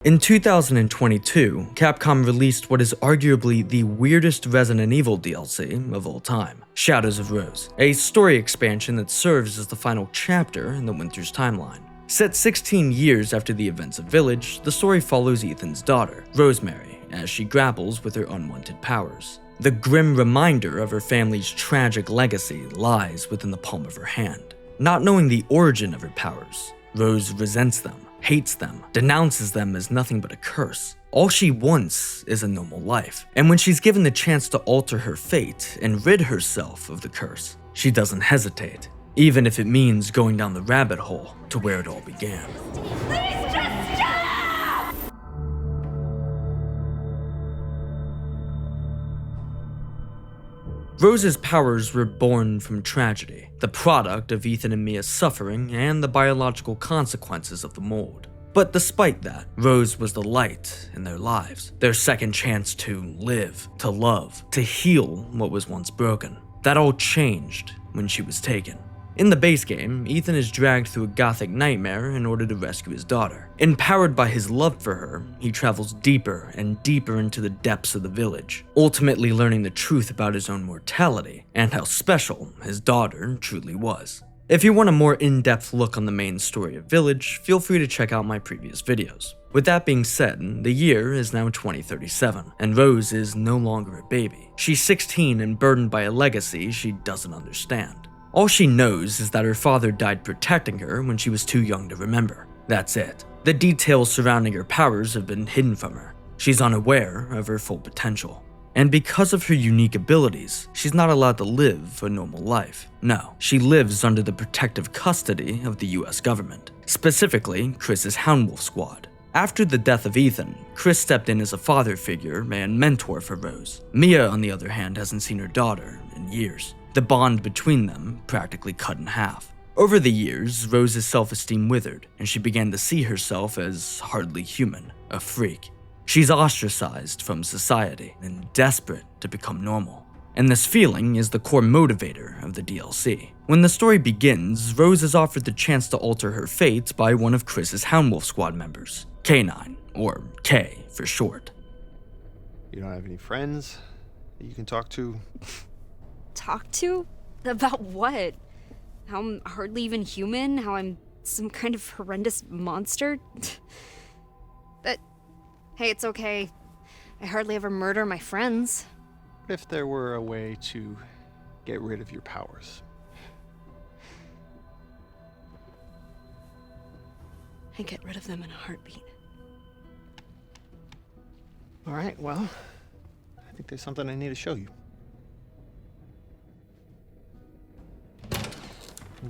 In 2022, Capcom released what is arguably the weirdest Resident Evil DLC of all time, Shadows of Rose, a story expansion that serves as the final chapter in the Winter's timeline. Set 16 years after the events of Village, the story follows Ethan's daughter, Rosemary, as she grapples with her unwanted powers. The grim reminder of her family's tragic legacy lies within the palm of her hand. Not knowing the origin of her powers, Rose resents them, hates them, denounces them as nothing but a curse. All she wants is a normal life, and when she's given the chance to alter her fate and rid herself of the curse, she doesn't hesitate, even if it means going down the rabbit hole to where it all began. Please just stop! Rose's powers were born from tragedy, the product of Ethan and Mia's suffering and the biological consequences of the mold. But despite that, Rose was the light in their lives, their second chance to live, to love, to heal what was once broken. That all changed when she was taken. In the base game, Ethan is dragged through a gothic nightmare in order to rescue his daughter. Empowered by his love for her, he travels deeper and deeper into the depths of the village, ultimately learning the truth about his own mortality and how special his daughter truly was. If you want a more in-depth look on the main story of Village, feel free to check out my previous videos. With that being said, the year is now 2037, and Rose is no longer a baby. She's 16 and burdened by a legacy she doesn't understand. All she knows is that her father died protecting her when she was too young to remember. That's it. The details surrounding her powers have been hidden from her. She's unaware of her full potential. And because of her unique abilities, she's not allowed to live a normal life. No, she lives under the protective custody of the US government, specifically Chris's Hound Wolf Squad. After the death of Ethan, Chris stepped in as a father figure and mentor for Rose. Mia, on the other hand, hasn't seen her daughter in years. The bond between them practically cut in half. Over the years, Rose's self-esteem withered, and she began to see herself as hardly human, a freak. She's ostracized from society and desperate to become normal. And this feeling is the core motivator of the DLC. When the story begins, Rose is offered the chance to alter her fate by one of Chris's Hound Wolf Squad members, K9, or K for short. You don't have any friends that you can talk to? Talk to? About what? How I'm hardly even human? How I'm some kind of horrendous monster? But, hey, it's okay. I hardly ever murder my friends. What if there were a way to get rid of your powers? I get rid of them in a heartbeat. All right, well, I think there's something I need to show you.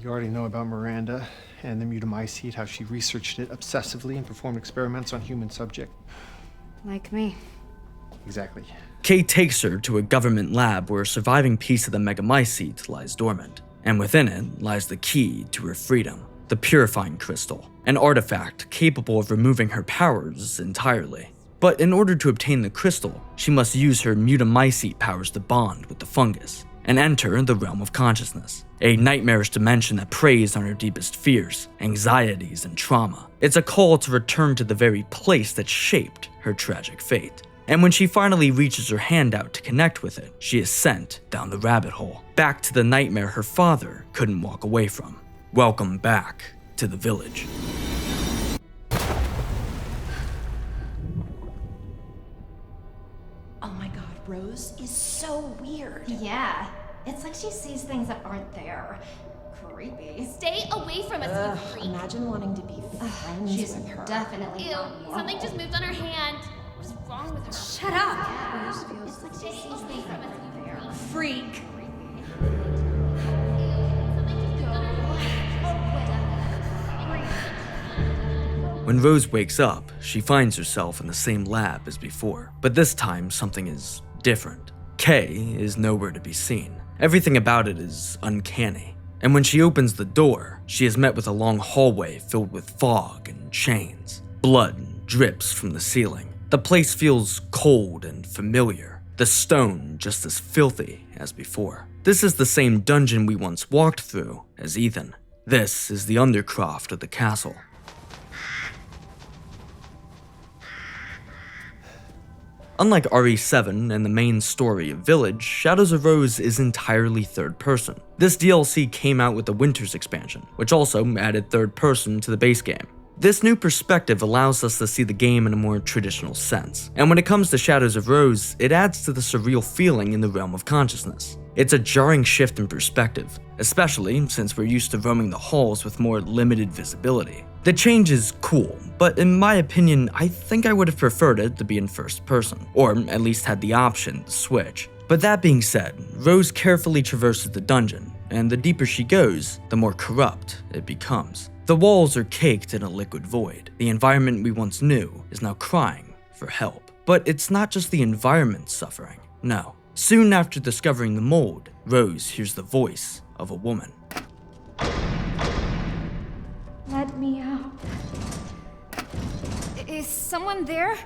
You already know about Miranda and the mutamycete, how she researched it obsessively and performed experiments on human subject. Like me. Exactly. Kay takes her to a government lab where a surviving piece of the megamycete lies dormant, and within it lies the key to her freedom, the Purifying Crystal, an artifact capable of removing her powers entirely. But in order to obtain the crystal, she must use her mutamycete powers to bond with the fungus and enter the realm of consciousness, a nightmarish dimension that preys on her deepest fears, anxieties, and trauma. It's a call to return to the very place that shaped her tragic fate. And when she finally reaches her hand out to connect with it, she is sent down the rabbit hole, back to the nightmare her father couldn't walk away from. Welcome back to the village. Oh my god, Rose is so weird. Yeah, it's like she sees things that aren't there. Creepy. Stay away from us, you freak. Imagine wanting to be friends She's with her. definitely Ew, not normal. something just moved on her hand. What's wrong with her? Shut up! Yeah, Rose feels It's like she Stay sees away things from that us, aren't you there. freak. Freak. When Rose wakes up, she finds herself in the same lab as before, but this time something is different. Kay is nowhere to be seen. Everything about it is uncanny. And when she opens the door, she is met with a long hallway filled with fog and chains. Blood drips from the ceiling. The place feels cold and familiar, the stone just as filthy as before. This is the same dungeon we once walked through as Ethan. This is the undercroft of the castle. Unlike RE7 and the main story of Village, Shadows of Rose is entirely third person. This DLC came out with the Winters expansion, which also added third person to the base game. This new perspective allows us to see the game in a more traditional sense, and when it comes to Shadows of Rose, it adds to the surreal feeling in the realm of consciousness. It's a jarring shift in perspective, especially since we're used to roaming the halls with more limited visibility. The change is cool, but in my opinion, I think I would have preferred it to be in first person, or at least had the option to switch. But that being said, Rose carefully traverses the dungeon, and the deeper she goes, the more corrupt it becomes. The walls are caked in a liquid void. The environment we once knew is now crying for help. But it's not just the environment suffering, no. Soon after discovering the mold, Rose hears the voice of a woman. Let me out. Is someone there?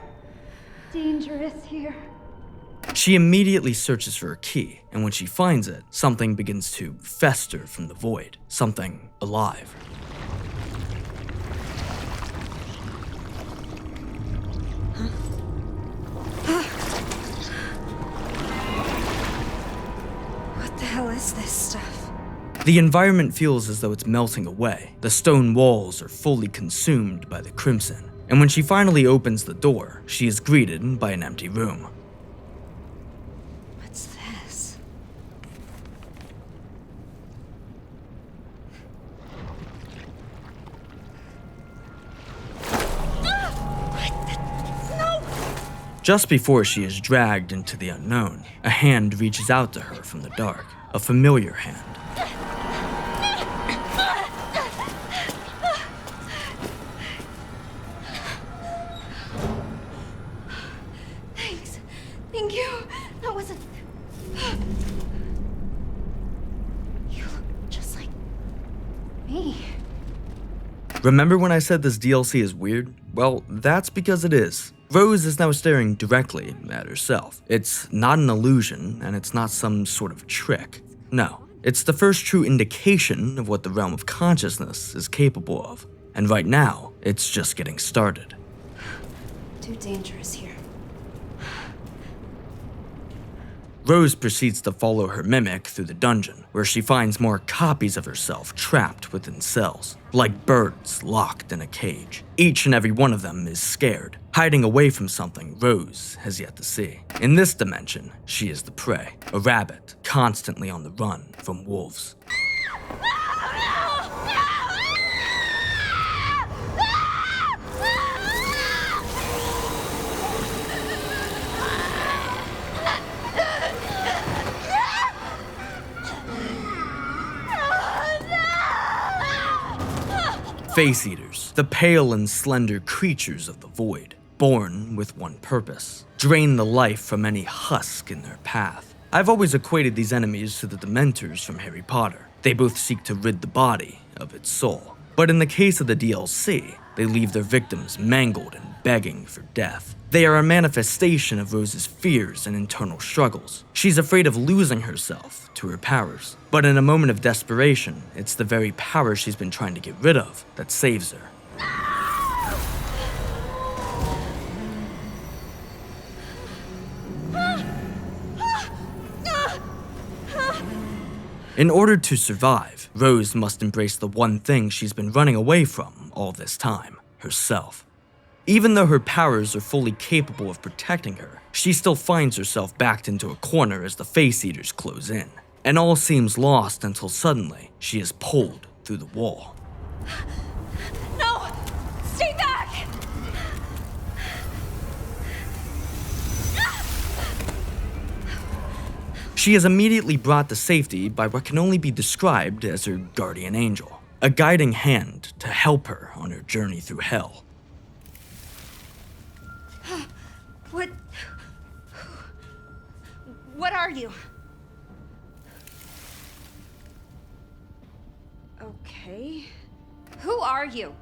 Dangerous here. She immediately searches for a key, and when she finds it, something begins to fester from the void. Something alive. What the hell is this stuff? The environment feels as though it's melting away. The stone walls are fully consumed by the crimson. And when she finally opens the door, she is greeted by an empty room. What's this? Just before she is dragged into the unknown, a hand reaches out to her from the dark, a familiar hand. Thanks. Thank you. That wasn't. You look just like me. Remember when I said this DLC is weird? Well, that's because it is. Rose is now staring directly at herself. It's not an illusion, and it's not some sort of trick. No, it's the first true indication of what the realm of consciousness is capable of. And right now, it's just getting started. Too dangerous here. Rose proceeds to follow her mimic through the dungeon, where she finds more copies of herself trapped within cells, like birds locked in a cage. Each and every one of them is scared, hiding away from something Rose has yet to see. In this dimension, she is the prey, a rabbit constantly on the run from wolves. Face Eaters, the pale and slender creatures of the void, born with one purpose: drain the life from any husk in their path. I've always equated these enemies to the Dementors from Harry Potter. They both seek to rid the body of its soul. But in the case of the DLC, they leave their victims mangled and begging for death. They are a manifestation of Rose's fears and internal struggles. She's afraid of losing herself to her powers. But in a moment of desperation, it's the very power she's been trying to get rid of that saves her. In order to survive, Rose must embrace the one thing she's been running away from all this time: herself. Even though her powers are fully capable of protecting her, she still finds herself backed into a corner as the Face Eaters close in. And all seems lost until suddenly she is pulled through the wall. No! Stay back! She is immediately brought to safety by what can only be described as her guardian angel, a guiding hand to help her on her journey through hell. What are you? Okay. Who are you?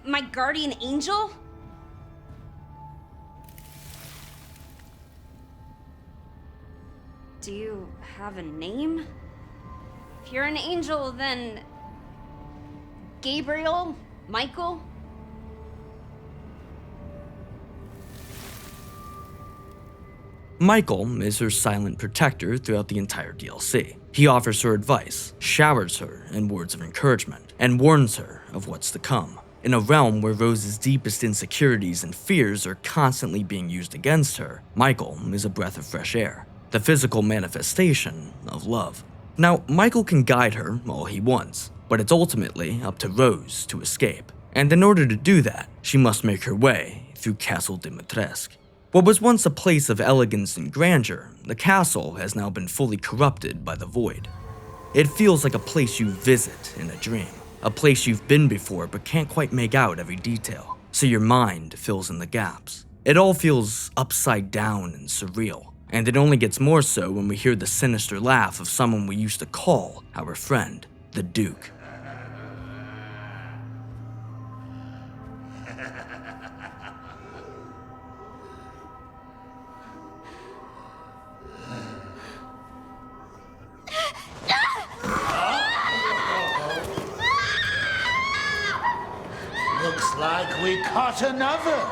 My guardian angel? Do you have a name? If you're an angel, then Gabriel? Michael? Michael is her silent protector throughout the entire DLC. He offers her advice, showers her in words of encouragement, and warns her of what's to come. In a realm where Rose's deepest insecurities and fears are constantly being used against her, Michael is a breath of fresh air, the physical manifestation of love. Now, Michael can guide her all he wants, but it's ultimately up to Rose to escape. And in order to do that, she must make her way through Castle Dimitrescu. What was once a place of elegance and grandeur, the castle has now been fully corrupted by the void. It feels like a place you visit in a dream, a place you've been before but can't quite make out every detail, so your mind fills in the gaps. It all feels upside down and surreal, and it only gets more so when we hear the sinister laugh of someone we used to call our friend, the Duke. Looks like we caught another.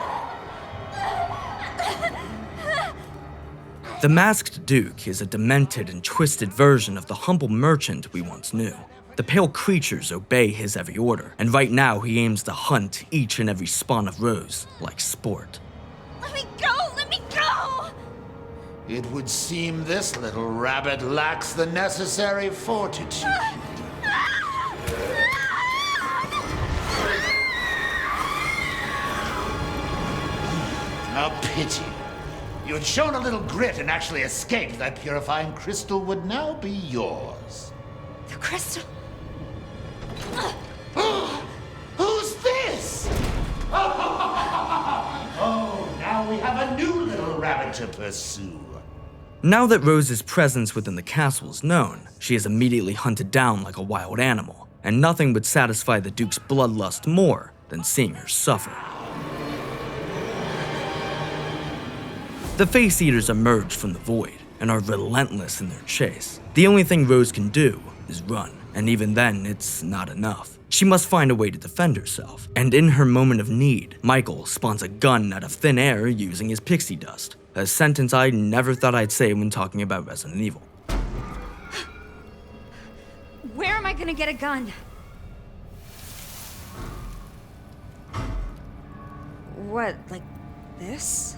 The Masked Duke is a demented and twisted version of the humble merchant we once knew. The pale creatures obey his every order, and right now he aims to hunt each and every spawn of Rose like sport. Let me go! Let me go! It would seem this little rabbit lacks the necessary fortitude. A pity. You had shown a little grit and actually escaped, that purifying crystal would now be yours. The crystal. Who's this? Oh, now we have a new little rabbit to pursue. Now that Rose's presence within the castle is known, she is immediately hunted down like a wild animal, and nothing would satisfy the Duke's bloodlust more than seeing her suffer. The Face Eaters emerge from the void and are relentless in their chase. The only thing Rose can do is run, and even then, it's not enough. She must find a way to defend herself, and in her moment of need, Michael spawns a gun out of thin air using his pixie dust, a sentence I never thought I'd say when talking about Resident Evil. Where am I gonna get a gun? What, like this?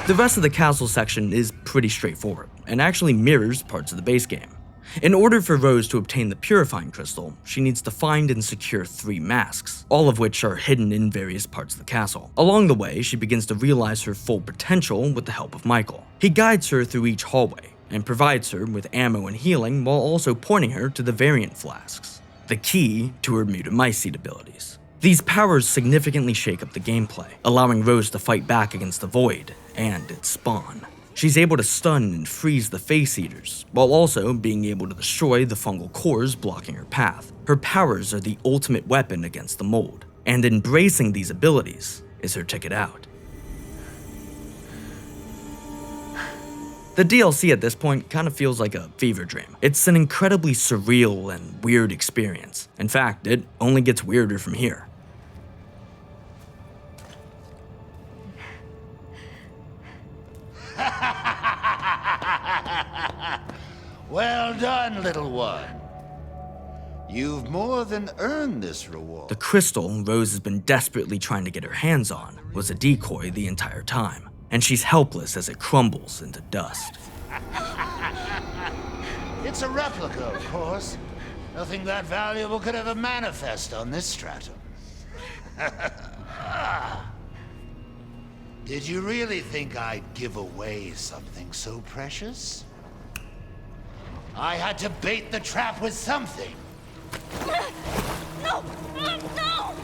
The rest of the castle section is pretty straightforward, and actually mirrors parts of the base game. In order for Rose to obtain the Purifying Crystal, she needs to find and secure 3 masks, all of which are hidden in various parts of the castle. Along the way, she begins to realize her full potential with the help of Michael. He guides her through each hallway, and provides her with ammo and healing while also pointing her to the variant flasks, the key to her Mutamycete abilities. These powers significantly shake up the gameplay, allowing Rose to fight back against the Void and its spawn. She's able to stun and freeze the Face Eaters, while also being able to destroy the fungal cores blocking her path. Her powers are the ultimate weapon against the mold, and embracing these abilities is her ticket out. The DLC at this point kind of feels like a fever dream. It's an incredibly surreal and weird experience. In fact, it only gets weirder from here. Well done, little one. You've more than earned this reward. The crystal Rose has been desperately trying to get her hands on was a decoy the entire time, and she's helpless as it crumbles into dust. It's a replica, of course. Nothing that valuable could ever manifest on this stratum. Did you really think I'd give away something so precious? I had to bait the trap with something. No! No!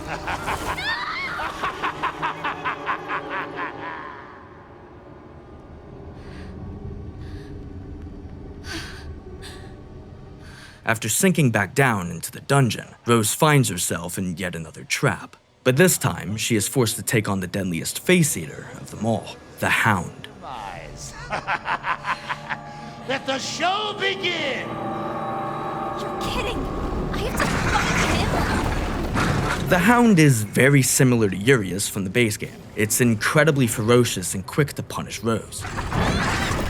After sinking back down into the dungeon, Rose finds herself in yet another trap. But this time, she is forced to take on the deadliest Face Eater of them all, the Hound. Let the show begin! You're kidding. I have to find him. The Hound is very similar to Urias from the base game. It's incredibly ferocious and quick to punish Rose.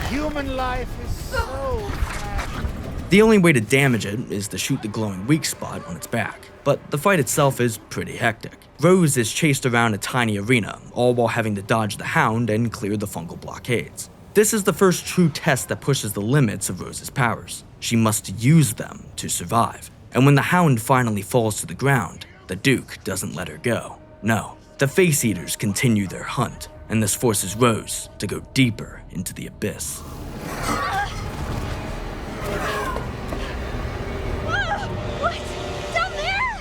Human life is so fragile. The only way to damage it is to shoot the glowing weak spot on its back, but the fight itself is pretty hectic. Rose is chased around a tiny arena, all while having to dodge the Hound and clear the fungal blockades. This is the first true test that pushes the limits of Rose's powers. She must use them to survive. And when the Hound finally falls to the ground, the Duke doesn't let her go. No, the Face Eaters continue their hunt, and this forces Rose to go deeper into the abyss. What? Down there?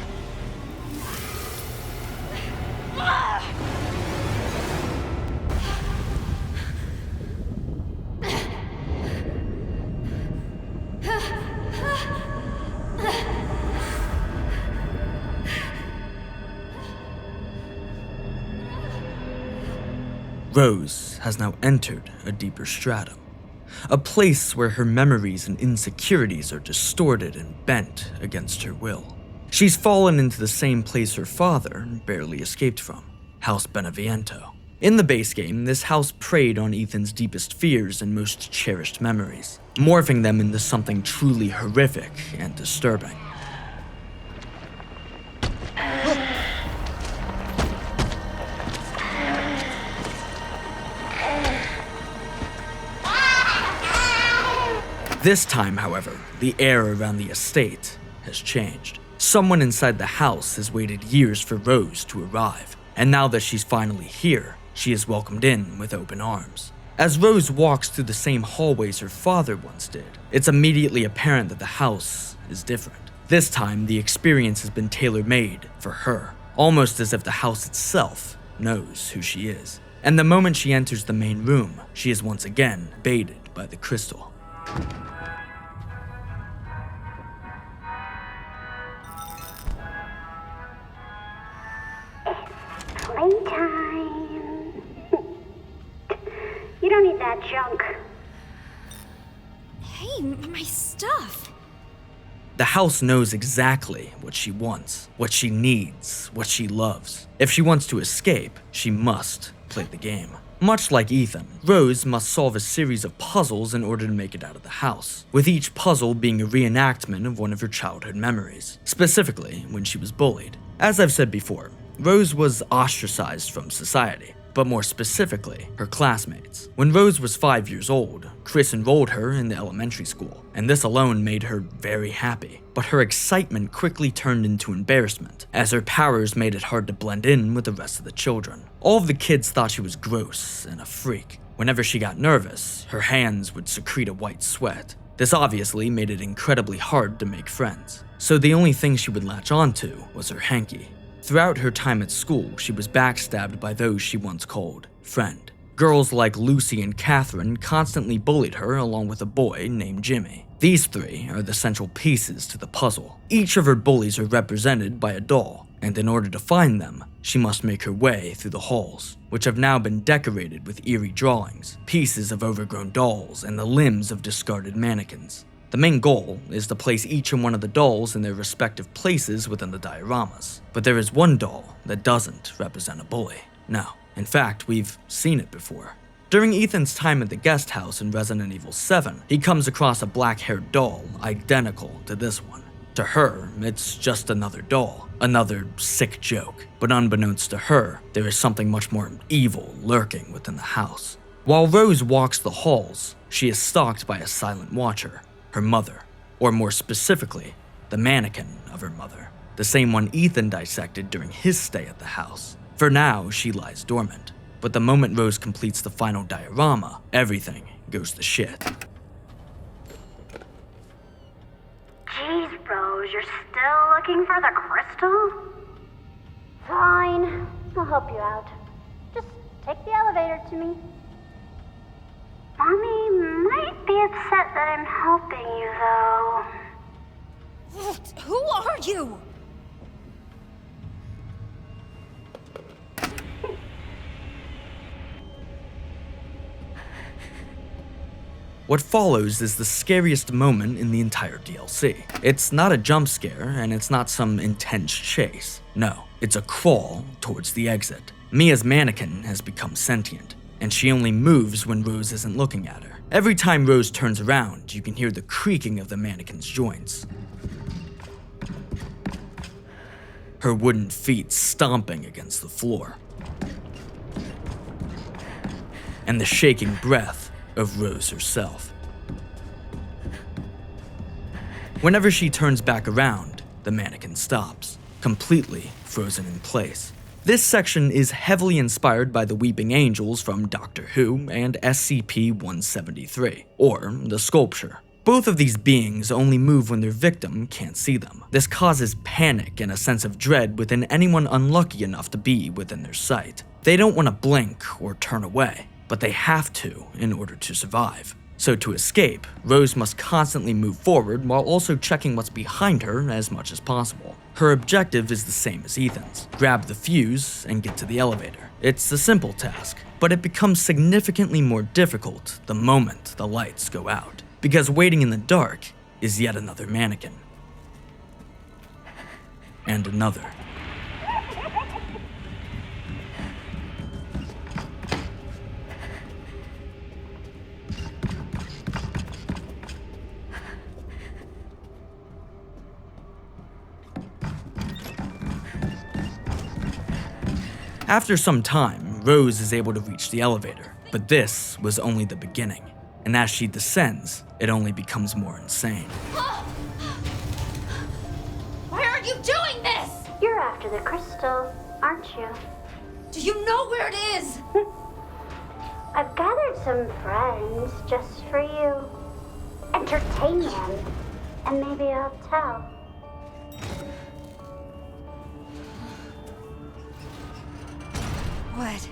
Rose has now entered a deeper stratum, a place where her memories and insecurities are distorted and bent against her will. She's fallen into the same place her father barely escaped from, House Beneviento. In the base game, this house preyed on Ethan's deepest fears and most cherished memories, morphing them into something truly horrific and disturbing. This time, however, the air around the estate has changed. Someone inside the house has waited years for Rose to arrive, and now that she's finally here, she is welcomed in with open arms. As Rose walks through the same hallways her father once did, it's immediately apparent that the house is different. This time, the experience has been tailor-made for her, almost as if the house itself knows who she is. And the moment she enters the main room, she is once again baited by the crystal. Playtime. You don't need that junk. Hey, my stuff. The house knows exactly what she wants, what she needs, what she loves. If she wants to escape, she must play the game. Much like Ethan, Rose must solve a series of puzzles in order to make it out of the house, with each puzzle being a reenactment of one of her childhood memories, specifically when she was bullied. As I've said before, Rose was ostracized from society, but more specifically, her classmates. When Rose was 5 years old, Chris enrolled her in the elementary school, and this alone made her very happy. But her excitement quickly turned into embarrassment, as her powers made it hard to blend in with the rest of the children. All of the kids thought she was gross and a freak. Whenever she got nervous, her hands would secrete a white sweat. This obviously made it incredibly hard to make friends, so the only thing she would latch onto was her hanky. Throughout her time at school, she was backstabbed by those she once called friend. Girls like Lucy and Catherine constantly bullied her along with a boy named Jimmy. These three are the central pieces to the puzzle. Each of her bullies are represented by a doll, and in order to find them, she must make her way through the halls, which have now been decorated with eerie drawings, pieces of overgrown dolls, and the limbs of discarded mannequins. The main goal is to place each and one of the dolls in their respective places within the dioramas, but there is one doll that doesn't represent a bully. No, in fact, we've seen it before. During Ethan's time at the guest house in Resident Evil 7, he comes across a black-haired doll identical to this one. To her, it's just another doll, another sick joke, but unbeknownst to her, there is something much more evil lurking within the house. While Rose walks the halls, she is stalked by a silent watcher. Her mother, or more specifically, the mannequin of her mother, the same one Ethan dissected during his stay at the house. For now, she lies dormant, but the moment Rose completes the final diorama, everything goes to shit. Jeez, Rose, you're still looking for the crystal? Fine, I'll help you out. Just take the elevator to me. Mommy might be upset that I'm helping you, though. Who are you? What follows is the scariest moment in the entire DLC. It's not a jump scare, and it's not some intense chase. No, it's a crawl towards the exit. Mia's mannequin has become sentient, and she only moves when Rose isn't looking at her. Every time Rose turns around, you can hear the creaking of the mannequin's joints, her wooden feet stomping against the floor, and the shaking breath of Rose herself. Whenever she turns back around, the mannequin stops, completely frozen in place. This section is heavily inspired by the Weeping Angels from Doctor Who and SCP-173, or the Sculpture. Both of these beings only move when their victim can't see them. This causes panic and a sense of dread within anyone unlucky enough to be within their sight. They don't want to blink or turn away, but they have to in order to survive. So to escape, Rose must constantly move forward while also checking what's behind her as much as possible. Her objective is the same as Ethan's: grab the fuse and get to the elevator. It's a simple task, but it becomes significantly more difficult the moment the lights go out, because waiting in the dark is yet another mannequin. And another. After some time, Rose is able to reach the elevator, but this was only the beginning, and as she descends, it only becomes more insane. Why are you doing this? You're after the crystal, aren't you? Do you know where it is? I've gathered some friends just for you. Entertain them, and maybe I'll tell. What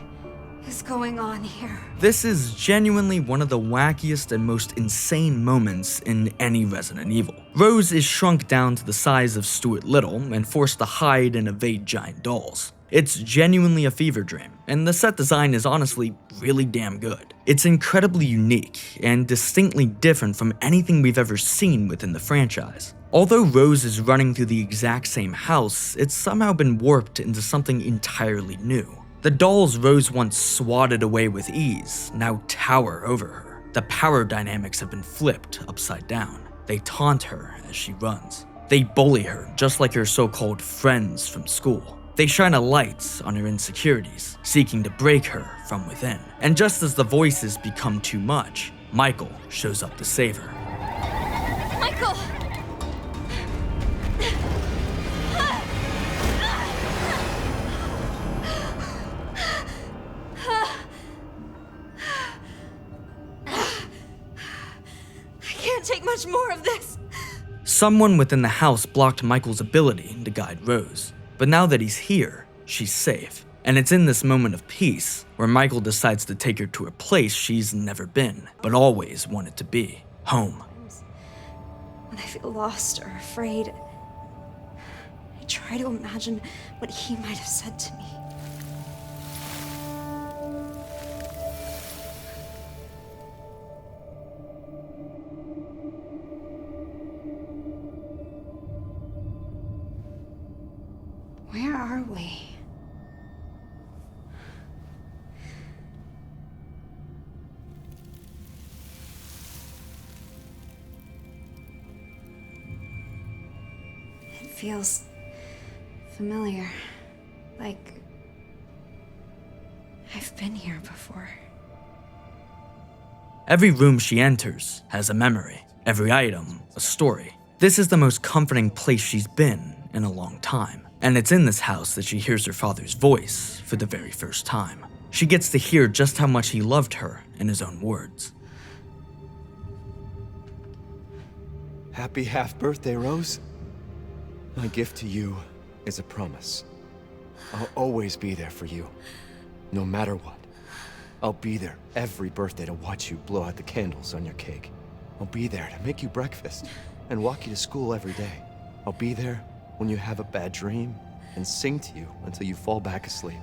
is going on here? This is genuinely one of the wackiest and most insane moments in any Resident Evil. Rose is shrunk down to the size of Stuart Little and forced to hide and evade giant dolls. It's genuinely a fever dream, and the set design is honestly really damn good. It's incredibly unique and distinctly different from anything we've ever seen within the franchise. Although Rose is running through the exact same house, it's somehow been warped into something entirely new. The dolls Rose once swatted away with ease now tower over her. The power dynamics have been flipped upside down. They taunt her as she runs. They bully her just like her so-called friends from school. They shine a light on her insecurities, seeking to break her from within. And just as the voices become too much, Michael shows up to save her. Michael! I can't take much more of this. Someone within the house blocked Michael's ability to guide Rose. But now that he's here, she's safe. And it's in this moment of peace where Michael decides to take her to a place she's never been, but always wanted to be: home. When I feel lost or afraid, I try to imagine what he might have said to me. Where are we? It feels familiar, like I've been here before. Every room she enters has a memory, every item a story. This is the most comforting place she's been in a long time. And it's in this house that she hears her father's voice for the very first time. She gets to hear just how much he loved her in his own words. Happy half-birthday, Rose. My gift to you is a promise. I'll always be there for you, no matter what. I'll be there every birthday to watch you blow out the candles on your cake. I'll be there to make you breakfast and walk you to school every day. I'll be there when you have a bad dream and sing to you until you fall back asleep.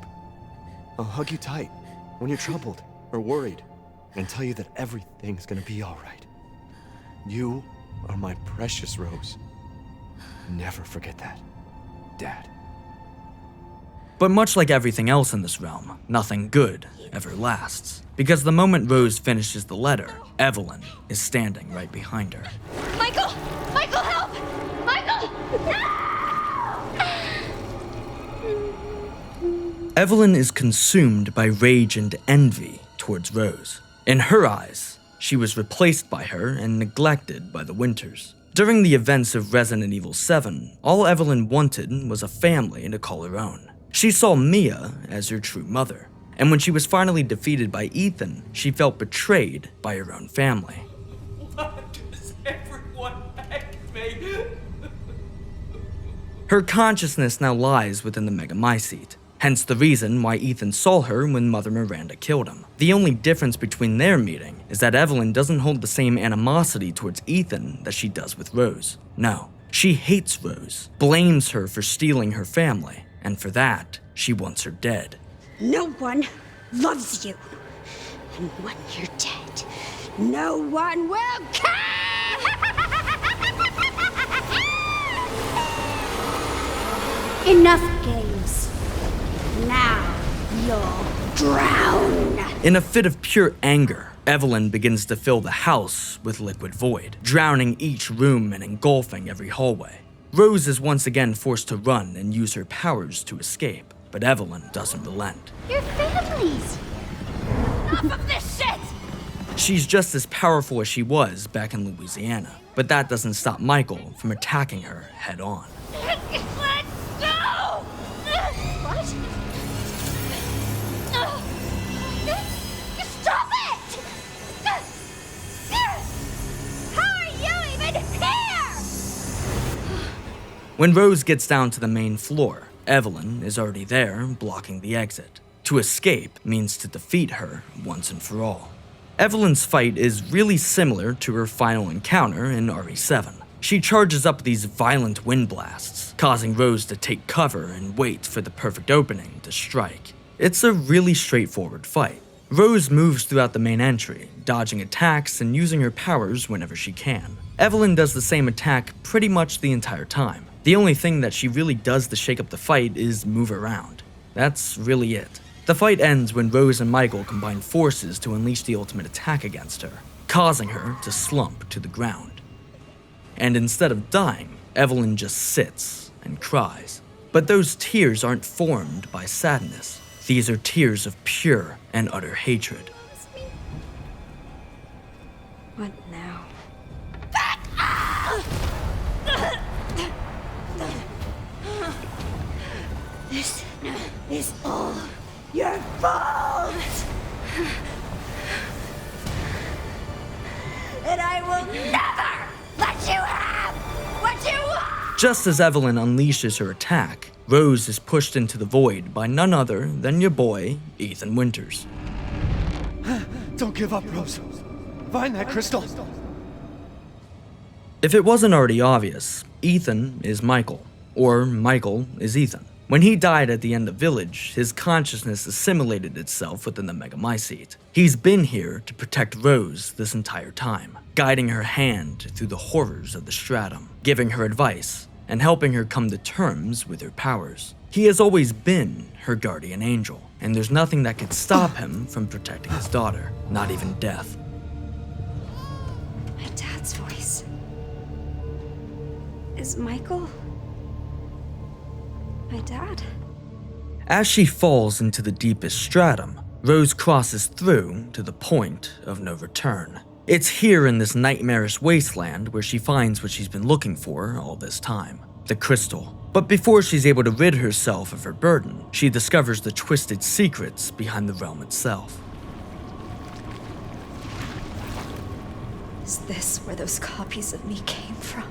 I'll hug you tight when you're troubled or worried and tell you that everything's gonna be all right. You are my precious Rose. Never forget that, Dad. But much like everything else in this realm, nothing good ever lasts. Because the moment Rose finishes the letter, Evelyn is standing right behind her. Michael! Michael, help! Michael! Evelyn is consumed by rage and envy towards Rose. In her eyes, she was replaced by her and neglected by the Winters. During the events of Resident Evil 7, all Evelyn wanted was a family to call her own. She saw Mia as her true mother, and when she was finally defeated by Ethan, she felt betrayed by her own family. Why does everyone hate me? Her consciousness now lies within the Megamycete, hence the reason why Ethan saw her when Mother Miranda killed him. The only difference between their meeting is that Evelyn doesn't hold the same animosity towards Ethan that she does with Rose. No, she hates Rose, blames her for stealing her family, and for that, she wants her dead. No one loves you. And when you're dead, no one will care! Enough games. Now you'll drown. In a fit of pure anger, Evelyn begins to fill the house with liquid void, drowning each room and engulfing every hallway. Rose is once again forced to run and use her powers to escape, but Evelyn doesn't relent. Your family's here. Enough of this shit! She's just as powerful as she was back in Louisiana, but that doesn't stop Michael from attacking her head on. Let's go! What? Stop it! How are you even here? When Rose gets down to the main floor, Evelyn is already there, blocking the exit. To escape means to defeat her once and for all. Evelyn's fight is really similar to her final encounter in RE7. She charges up these violent wind blasts, causing Rose to take cover and wait for the perfect opening to strike. It's a really straightforward fight. Rose moves throughout the main entry, dodging attacks and using her powers whenever she can. Evelyn does the same attack pretty much the entire time. The only thing that she really does to shake up the fight is move around. That's really it. The fight ends when Rose and Michael combine forces to unleash the ultimate attack against her, causing her to slump to the ground. And instead of dying, Evelyn just sits and cries. But those tears aren't formed by sadness. These are tears of pure and utter hatred. What now? This is all your fault! And I will never let you have what you want! Just as Evelyn unleashes her attack, Rose is pushed into the void by none other than your boy, Ethan Winters. Don't give up, Rose. Find that crystal. If it wasn't already obvious, Ethan is Michael, or Michael is Ethan. When he died at the end of Village, his consciousness assimilated itself within the Megamycete. He's been here to protect Rose this entire time, guiding her hand through the horrors of the Stratum, giving her advice, and helping her come to terms with her powers. He has always been her guardian angel, and there's nothing that could stop him from protecting his daughter, not even death. My dad's voice. Is Michael my dad? As she falls into the deepest stratum, Rose crosses through to the point of no return. It's here in this nightmarish wasteland where she finds what she's been looking for all this time, the crystal. But before she's able to rid herself of her burden, she discovers the twisted secrets behind the realm itself. Is this where those copies of me came from?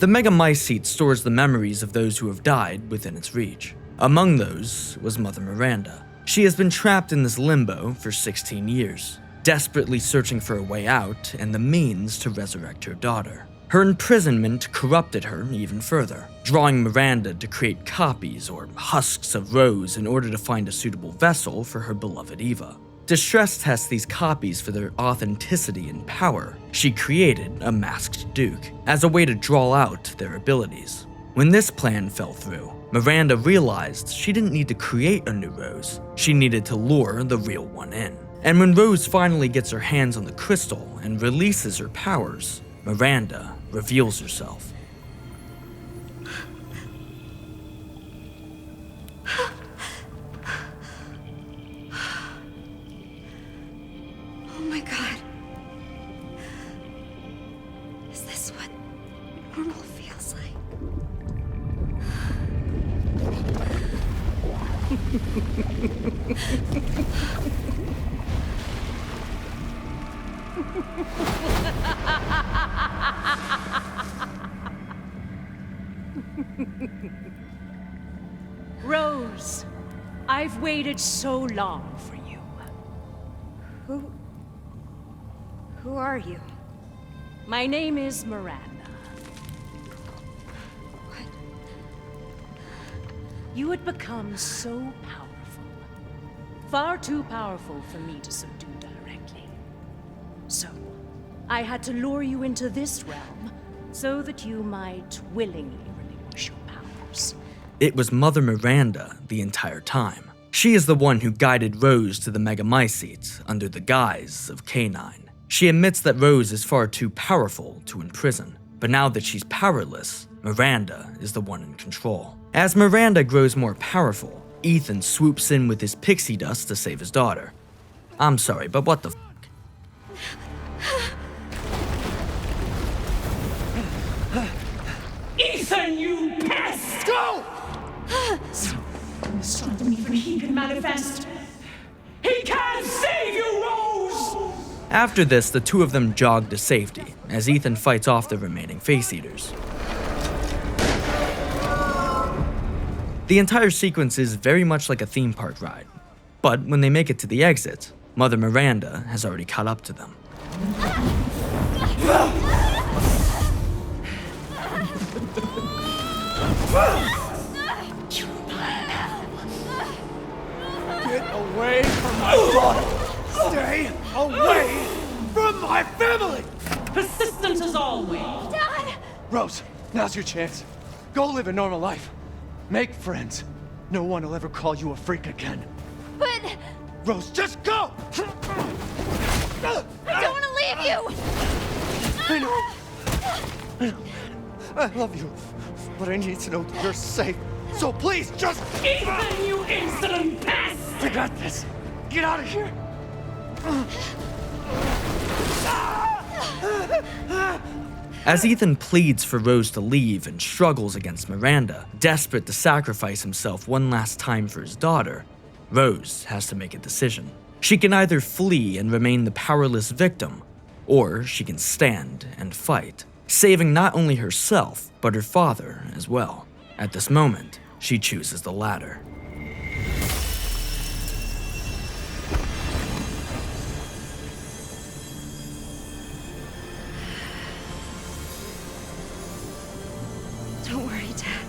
The Megamycete stores the memories of those who have died within its reach. Among those was Mother Miranda. She has been trapped in this limbo for 16 years, desperately searching for a way out and the means to resurrect her daughter. Her imprisonment corrupted her even further, drawing Miranda to create copies or husks of Rose in order to find a suitable vessel for her beloved Eva. Distress tests these copies for their authenticity and power. She created a masked Duke as a way to draw out their abilities. When this plan fell through, Miranda realized she didn't need to create a new Rose, she needed to lure the real one in. And when Rose finally gets her hands on the crystal and releases her powers, Miranda reveals herself. Oh my god. Is this what normal feels like? Rose, I've waited so long for you. Who are you? My name is Miranda. What? You had become so powerful. Far too powerful for me to subdue directly. So, I had to lure you into this realm so that you might willingly relinquish your powers. It was Mother Miranda the entire time. She is the one who guided Rose to the Megamycete under the guise of K9. She admits that Rose is far too powerful to imprison, but now that she's powerless, Miranda is the one in control. As Miranda grows more powerful, Ethan swoops in with his pixie dust to save his daughter. I'm sorry, but what the f***? Ethan, you pest! Go! Stop him even he can manifest. He can't save you, Rose! After this, the two of them jog to safety, as Ethan fights off the remaining Face Eaters. The entire sequence is very much like a theme park ride, but when they make it to the exit, Mother Miranda has already caught up to them. Get away from my daughter! Stay away from my family! Persistent as always. Dad! Rose, now's your chance. Go live a normal life. Make friends. No one will ever call you a freak again. But Rose, just go! I don't want to leave you! I know. I love you, but I need to know that you're safe. So please, just... Ethan, you insolent pest! I got this. Get out of here. As Ethan pleads for Rose to leave and struggles against Miranda, desperate to sacrifice himself one last time for his daughter, Rose has to make a decision. She can either flee and remain the powerless victim, or she can stand and fight, saving not only herself, but her father as well. At this moment, she chooses the latter. Don't worry, Dad.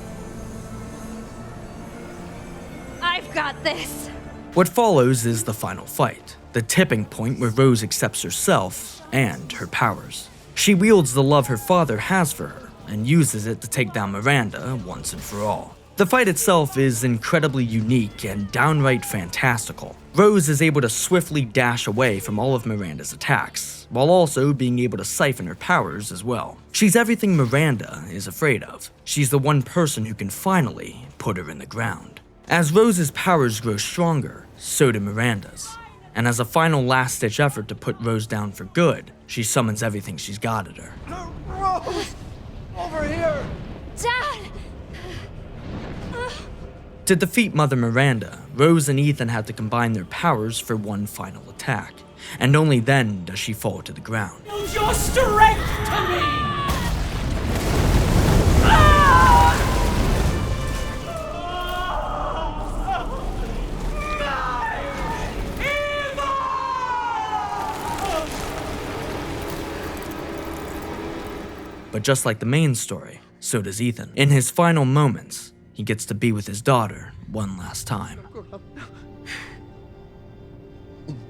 I've got this. What follows is the final fight, the tipping point where Rose accepts herself and her powers. She wields the love her father has for her and uses it to take down Miranda once and for all. The fight itself is incredibly unique and downright fantastical. Rose is able to swiftly dash away from all of Miranda's attacks, while also being able to siphon her powers as well. She's everything Miranda is afraid of. She's the one person who can finally put her in the ground. As Rose's powers grow stronger, so do Miranda's. And as a final last-ditch effort to put Rose down for good, she summons everything she's got at her. Rose! Over here! Dad! To defeat Mother Miranda, Rose and Ethan have to combine their powers for one final attack, and only then does she fall to the ground. Use your strength to me! But just like the main story, so does Ethan. In his final moments, he gets to be with his daughter one last time.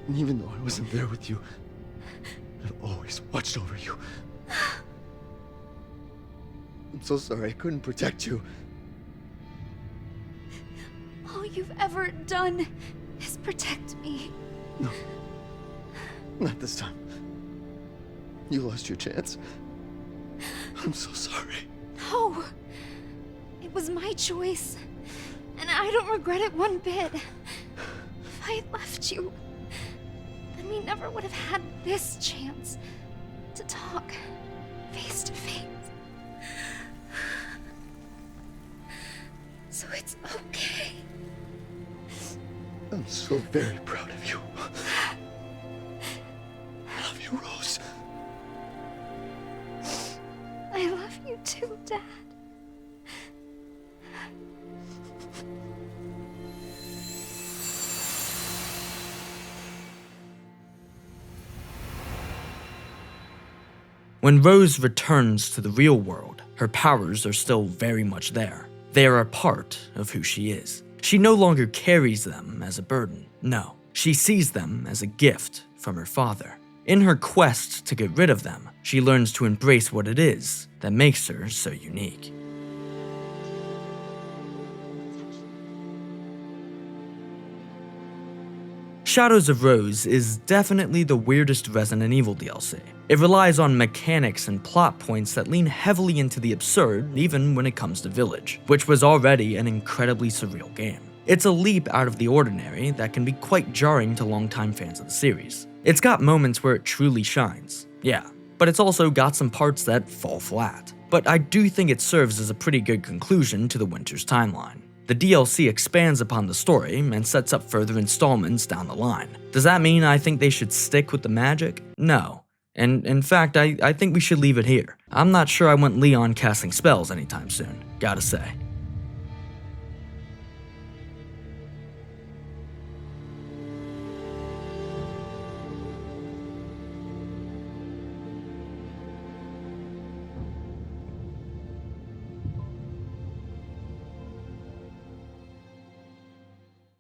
And even though I wasn't there with you, I've always watched over you. I'm so sorry I couldn't protect you. All you've ever done is protect me. No. Not this time. You lost your chance. I'm so sorry. No. It was my choice. And I don't regret it one bit. If I had left you, then we never would have had this chance to talk face to face. So it's okay. I'm so very proud of you. I love you, Rose. I love you too, Dad. When Rose returns to the real world, her powers are still very much there. They are a part of who she is. She no longer carries them as a burden. No, she sees them as a gift from her father. In her quest to get rid of them, she learns to embrace what it is that makes her so unique. Shadows of Rose is definitely the weirdest Resident Evil DLC. It relies on mechanics and plot points that lean heavily into the absurd, even when it comes to Village, which was already an incredibly surreal game. It's a leap out of the ordinary that can be quite jarring to longtime fans of the series. It's got moments where it truly shines, yeah, but it's also got some parts that fall flat. But I do think it serves as a pretty good conclusion to the Winters timeline. The DLC expands upon the story and sets up further installments down the line. Does that mean I think they should stick with the magic? No. And in fact, I think we should leave it here. I'm not sure I want Leon casting spells anytime soon, gotta say.